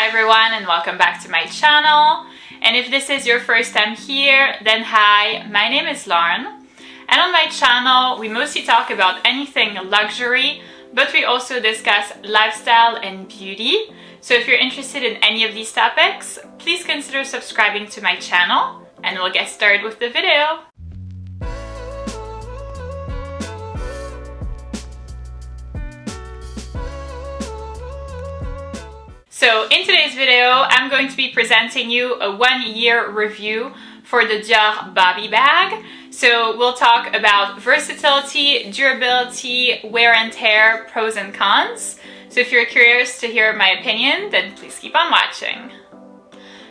everyone, and welcome back to my channel. And if this is your first time here, then hi, my name is Lauren. And on my channel, we mostly talk about anything luxury, but we also discuss lifestyle and beauty. So if you're interested in any of these topics, please consider subscribing to my channel, and we'll get started with the video. So in today's video, I'm going to be presenting you a 1-year review for the Dior Bobby bag. So we'll talk about versatility, durability, wear and tear, pros and cons. So if you're curious to hear my opinion, then please keep on watching.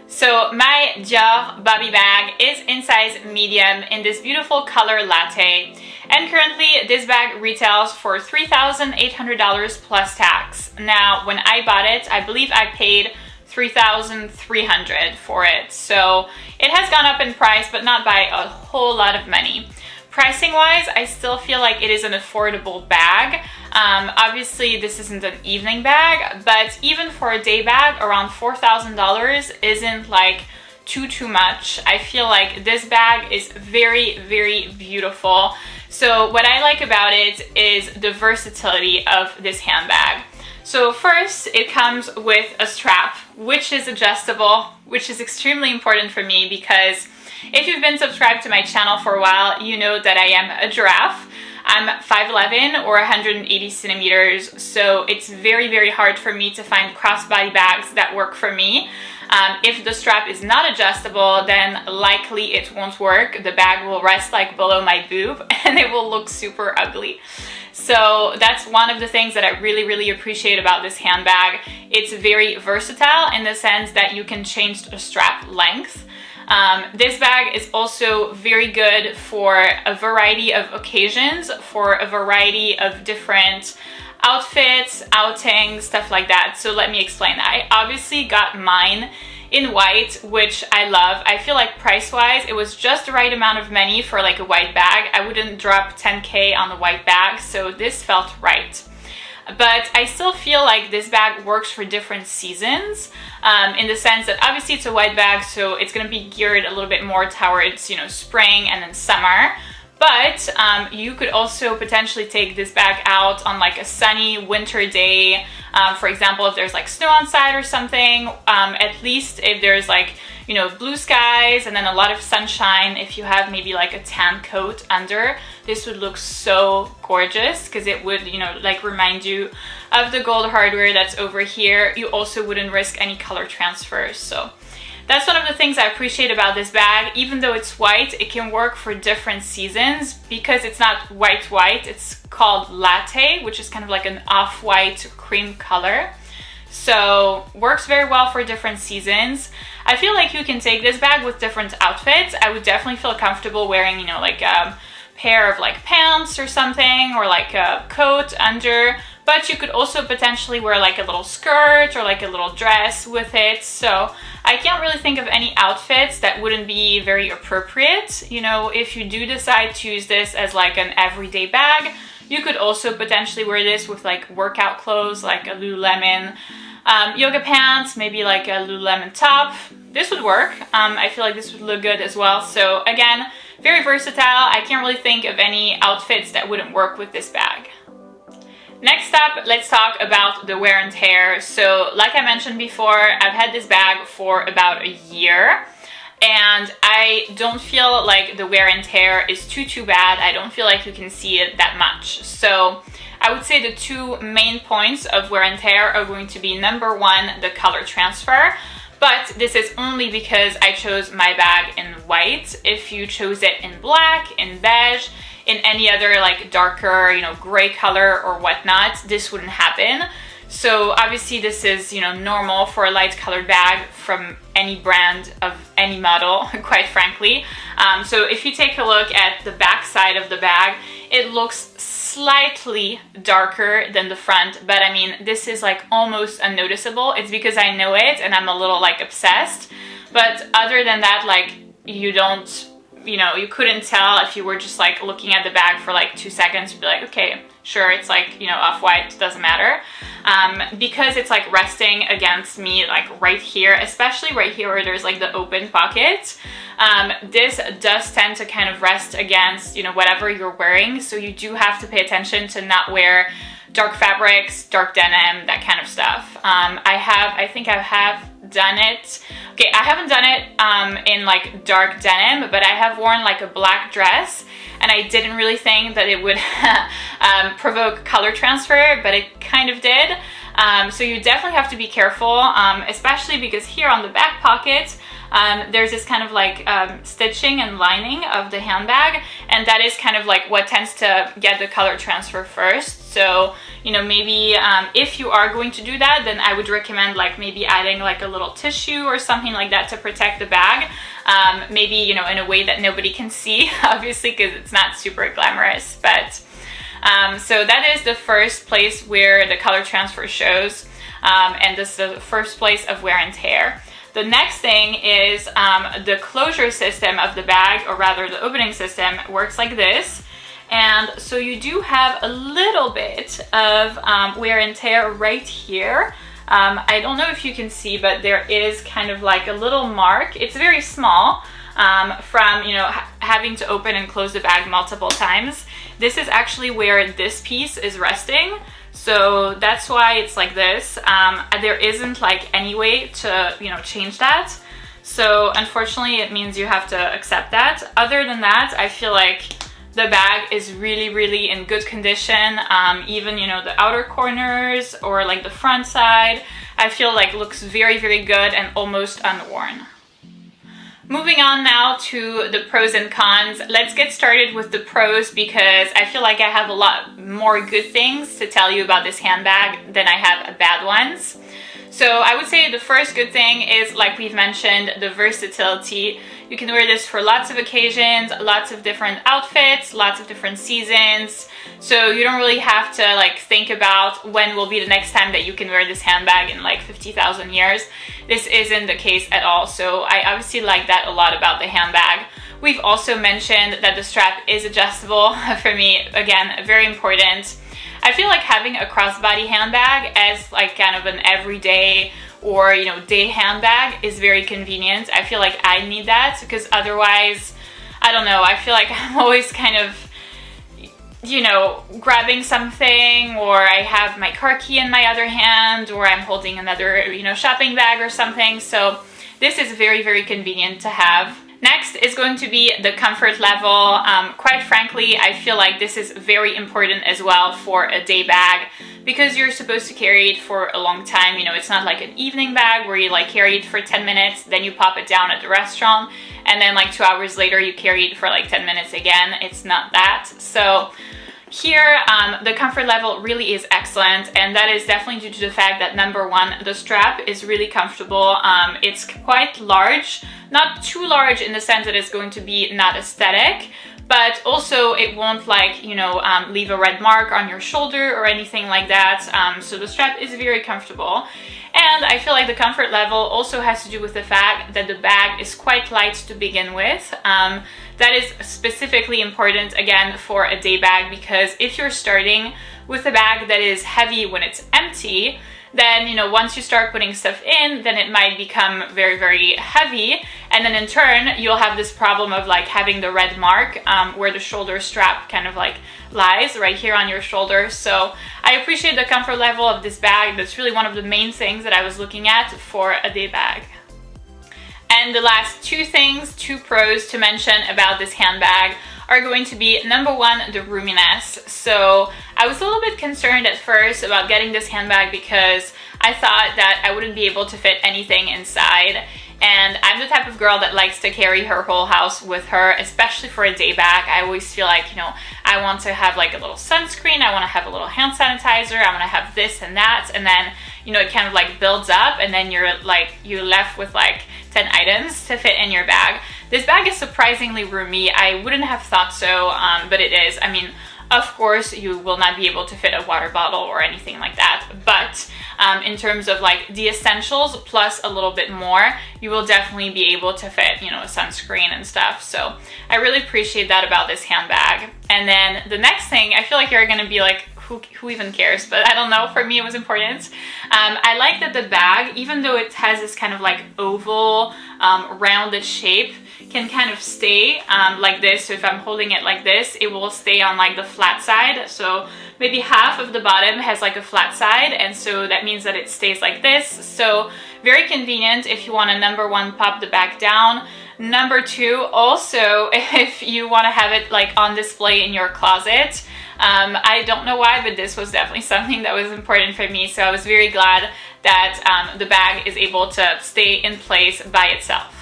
So my Dior Bobby bag is in size medium in this beautiful color latte, and currently this bag retails for $3,800 plus tax. Now when I bought it, I believe I paid $3,300 for it, so it has gone up in price, but not by a whole lot of money. Pricing wise, I still feel like it is an affordable bag. Obviously this isn't an evening bag, but even for a day bag, around $4,000 isn't like too much. I feel like this bag is very, very beautiful. So what I like about it is the versatility of this handbag. So first, it comes with a strap, which is adjustable, which is extremely important for me because if you've been subscribed to my channel for a while, you know that I am a giraffe. I'm 5'11" or 180 centimeters, so it's very, very hard for me to find crossbody bags that work for me. If the strap is not adjustable, then likely it won't work. The bag will rest like below my boob and it will look super ugly. So that's one of the things that I really, really appreciate about this handbag. It's very versatile in the sense that you can change the strap length. This bag is also very good for a variety of occasions, for a variety of different outfits, outings, stuff like that. So let me explain. I obviously got mine in white, which I love. I feel like price-wise, it was just the right amount of money for like a white bag. I wouldn't drop 10K on the white bag, so this felt right. But I still feel like this bag works for different seasons, in the sense that obviously it's a white bag, so it's going to be geared a little bit more towards, spring and then summer. But you could also potentially take this bag out on like a sunny winter day. For example, if there's like snow outside or something, at least if there's like, blue skies and then a lot of sunshine, if you have maybe like a tan coat under, this would look so gorgeous because it would, like remind you of the gold hardware that's over here. You also wouldn't risk any color transfers. So that's one of the things I appreciate about this bag. Even though it's white, it can work for different seasons because it's not white, it's called latte, which is kind of like an off-white cream color. So works very well for different seasons. I feel like you can take this bag with different outfits. I would definitely feel comfortable wearing, like a pair of like pants or something, or like a coat under, but you could also potentially wear like a little skirt or like a little dress with it. So I can't really think of any outfits that wouldn't be very appropriate. If you do decide to use this as like an everyday bag, you could also potentially wear this with like workout clothes, like a Lululemon yoga pants, maybe like a Lululemon top. This would work. I feel like this would look good as well. So again, very versatile. I can't really think of any outfits that wouldn't work with this bag. Next up, let's talk about the wear and tear. So like I mentioned before, I've had this bag for about a year, and I don't feel like the wear and tear is too bad. I don't feel like you can see it that much. So I would say the two main points of wear and tear are going to be, number one, the color transfer. But this is only because I chose my bag in white. If you chose it in black, in beige, in any other like darker, gray color or whatnot, this wouldn't happen. So obviously this is, normal for a light colored bag from any brand of any model, quite frankly. So if you take a look at the back side of the bag, it looks slightly darker than the front, but I mean, this is like almost unnoticeable. It's because I know it and I'm a little like obsessed. But other than that, like you couldn't tell if you were just like looking at the bag for like 2 seconds. You'd be like, okay, Sure, it's like, you know, off-white, doesn't matter. Because it's like resting against me like right here, especially right here where there's like the open pocket. This does tend to kind of rest against, you know, whatever you're wearing. So you do have to pay attention to not wear dark fabrics, dark denim, that kind of stuff. I think I have done it. Okay, I haven't done it in like dark denim, but I have worn like a black dress and I didn't really think that it would provoke color transfer, but it kind of did. So you definitely have to be careful, especially because here on the back pocket, there's this kind of like stitching and lining of the handbag, and that is kind of like what tends to get the color transfer first. So, you know, maybe if you are going to do that, then I would recommend like maybe adding like a little tissue or something like that to protect the bag. Maybe, you know, in a way that nobody can see, obviously, because it's not super glamorous. But so that is the first place where the color transfer shows, and this is the first place of wear and tear. The next thing is the closure system of the bag, or rather the opening system, works like this. And so you do have a little bit of wear and tear right here. I don't know if you can see, but there is kind of like a little mark. It's very small from, you know, having to open and close the bag multiple times. This is actually where this piece is resting. So that's why it's like this. There isn't like any way to, you know, change that. So unfortunately, it means you have to accept that. Other than that, I feel like the bag is really, really in good condition. Even, you know, the outer corners or like the front side, I feel like looks very, very good and almost unworn. Moving on now to the pros and cons. Let's get started with the pros because I feel like I have a lot more good things to tell you about this handbag than I have bad ones. So I would say the first good thing is, like we've mentioned, the versatility. You can wear this for lots of occasions, lots of different outfits, lots of different seasons. So you don't really have to like think about when will be the next time that you can wear this handbag in like 50,000 years. This isn't the case at all. So I obviously like that a lot about the handbag. We've also mentioned that the strap is adjustable. For me, again, very important. I feel like having a crossbody handbag as like kind of an everyday or, you know, day handbag is very convenient. I feel like I need that because otherwise, I don't know, I feel like I'm always kind of, you know, grabbing something, or I have my car key in my other hand, or I'm holding another, you know, shopping bag or something. So this is very, very convenient to have. Next is going to be the comfort level. Quite frankly, I feel like this is very important as well for a day bag because you're supposed to carry it for a long time. You know, it's not like an evening bag where you like carry it for 10 minutes, then you pop it down at the restaurant, and then like 2 hours later you carry it for like 10 minutes again. It's not that. So here, the comfort level really is excellent, and that is definitely due to the fact that, number one, the strap is really comfortable. It's quite large, not too large in the sense that it's going to be not aesthetic, but also it won't like, you know, leave a red mark on your shoulder or anything like that. So the strap is very comfortable. And I feel like the comfort level also has to do with the fact that the bag is quite light to begin with. That is specifically important, again, for a day bag, because if you're starting with a bag that is heavy when it's empty, then, you know, once you start putting stuff in, then it might become very, very heavy. And then in turn, you'll have this problem of like having the red mark where the shoulder strap kind of like lies right here on your shoulder. So I appreciate the comfort level of this bag. That's really one of the main things that I was looking at for a day bag. And the last two pros to mention about this handbag are going to be, number one, the roominess. So I was a little bit concerned at first about getting this handbag because I thought that I wouldn't be able to fit anything inside. And I'm the type of girl that likes to carry her whole house with her, especially for a day bag. I always feel like, you know, I want to have like a little sunscreen, I want to have a little hand sanitizer, I want to have this and that, and then, you know, it kind of like builds up, and then you're left with like 10 items to fit in your bag. This bag is surprisingly roomy. I wouldn't have thought so, but it is. I mean, of course, you will not be able to fit a water bottle or anything like that, but in terms of like the essentials plus a little bit more, you will definitely be able to fit, you know, a sunscreen and stuff. So I really appreciate that about this handbag. And then the next thing, I feel like you're gonna be like, who even cares, but I don't know, for me it was important. I like that the bag, even though it has this kind of like oval, rounded shape, can kind of stay like this. So if I'm holding it like this, it will stay on like the flat side. So maybe half of the bottom has like a flat side, and so that means that it stays like this. So very convenient if you want to, number one, pop the bag down. Number two, also if you want to have it like on display in your closet. I don't know why, but this was definitely something that was important for me. So I was very glad that the bag is able to stay in place by itself.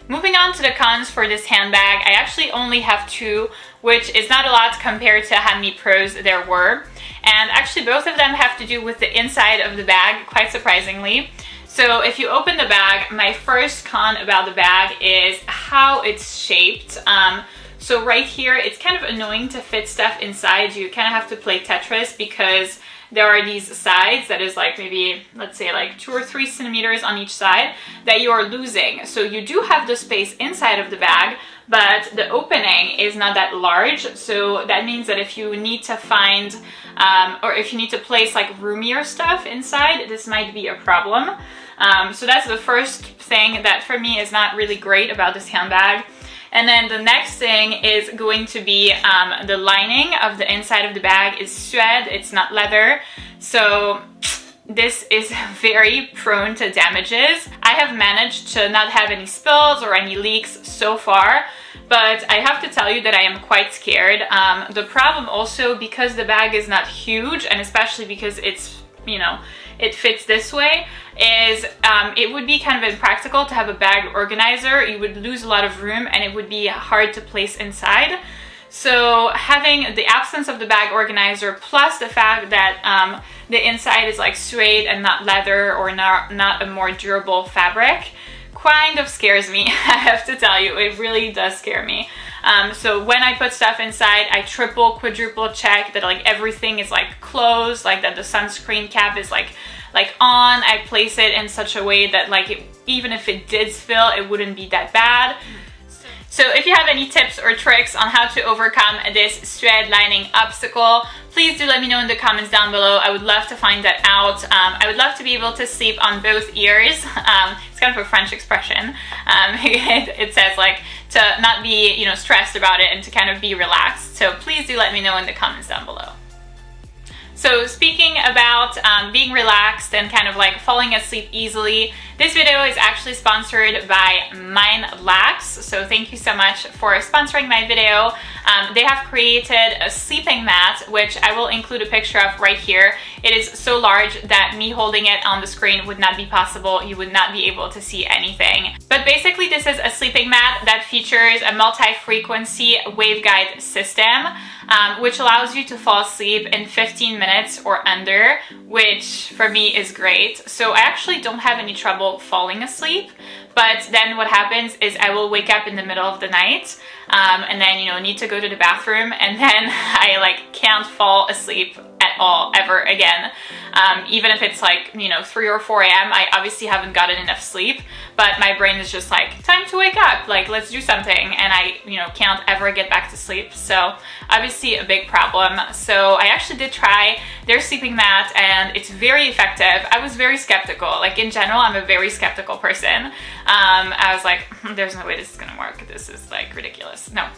Moving on to the cons for this handbag, I actually only have two, which is not a lot compared to how many pros there were. And actually both of them have to do with the inside of the bag, quite surprisingly. So if you open the bag, my first con about the bag is how it's shaped. So right here, it's kind of annoying to fit stuff inside. You kind of have to play Tetris because there are these sides that is like maybe, let's say like 2 or 3 centimeters on each side that you are losing. So you do have the space inside of the bag, but the opening is not that large. So that means that if you need to find, or if you need to place like roomier stuff inside, this might be a problem. So that's the first thing that for me is not really great about this handbag. And then the next thing is going to be the lining of the inside of the bag is suede, it's not leather. So this is very prone to damages. I have managed to not have any spills or any leaks so far, but I have to tell you that I am quite scared. The problem also, because the bag is not huge, and especially because it's, you know, it fits this way, is it would be kind of impractical to have a bag organizer. You would lose a lot of room and it would be hard to place inside. So having the absence of the bag organizer plus the fact that the inside is like suede and not leather or not a more durable fabric kind of scares me. I have to tell you, it really does scare me. So when I put stuff inside, I triple, quadruple check that like everything is like closed, like that the sunscreen cap is like on. I place it in such a way that like even if it did spill, it wouldn't be that bad. So if you have any tips or tricks on how to overcome this suede lining obstacle, please do let me know in the comments down below. I would love to find that out. I would love to be able to sleep on both ears. It's kind of a French expression. It says like to not be, you know, stressed about it and to kind of be relaxed. So please do let me know in the comments down below. So speaking about being relaxed and kind of like falling asleep easily, this video is actually sponsored by Mindlax. So thank you so much for sponsoring my video. They have created a sleeping mat, which I will include a picture of right here. It is so large that me holding it on the screen would not be possible. You would not be able to see anything. But basically this is a sleeping mat that features a multi-frequency waveguide system, which allows you to fall asleep in 15 minutes or under, which for me is great. So I actually don't have any trouble falling asleep, but then what happens is I will wake up in the middle of the night and then, you know, need to go to the bathroom, and then I like can't fall asleep at all ever again. Even if it's like, you know, 3 or 4 a.m. I obviously haven't gotten enough sleep, but my brain is just like, time to wake up, like let's do something, and I, you know, can't ever get back to sleep. So obviously a big problem. So I actually did try their sleeping mat and it's very effective. I was very skeptical. Like in general, I'm a very skeptical person. I was like, there's no way this is gonna work. This is like ridiculous. No,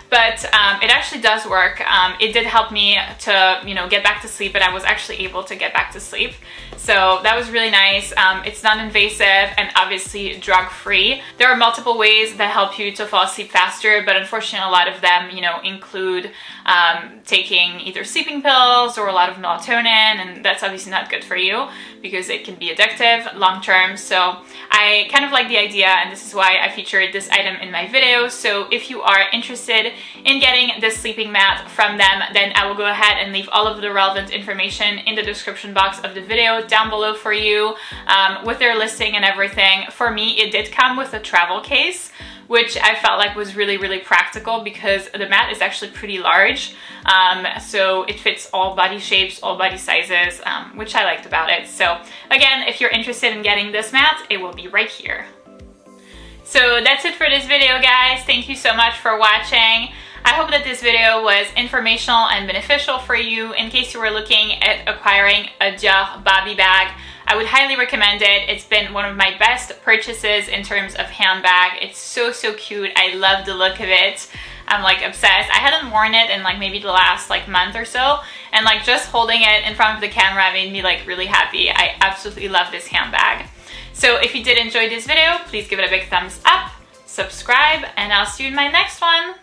but it actually does work. It did help me to, you know, get back to sleep, and I was actually able to get back to sleep. So that was really nice. It's non-invasive and obviously drug-free. There are multiple ways that help you to fall asleep faster, but unfortunately a lot of them, you know, include taking either sleeping pills or a lot of melatonin, and that's obviously not good for you because it can be addictive long-term. So I kind of like the idea, and this is why I featured this item in my video. So if you are interested in getting this sleeping mat from them, then I will go ahead and leave all of the relevant information in the description box of the video down below for you, with their listing and everything. For me, it did come with a travel case, which I felt like was really, really practical because the mat is actually pretty large. So it fits all body shapes, all body sizes, which I liked about it. So again, if you're interested in getting this mat, it will be right here. So that's it for this video, guys. Thank you so much for watching. I hope that this video was informational and beneficial for you in case you were looking at acquiring a Dior Bobby bag. I would highly recommend it. It's been one of my best purchases in terms of handbag. It's so cute. I love the look of it. I'm like obsessed. I hadn't worn it in like maybe the last like month or so, and like just holding it in front of the camera made me like really happy. I absolutely love this handbag. So if you did enjoy this video, please give it a big thumbs up, subscribe, and I'll see you in my next one.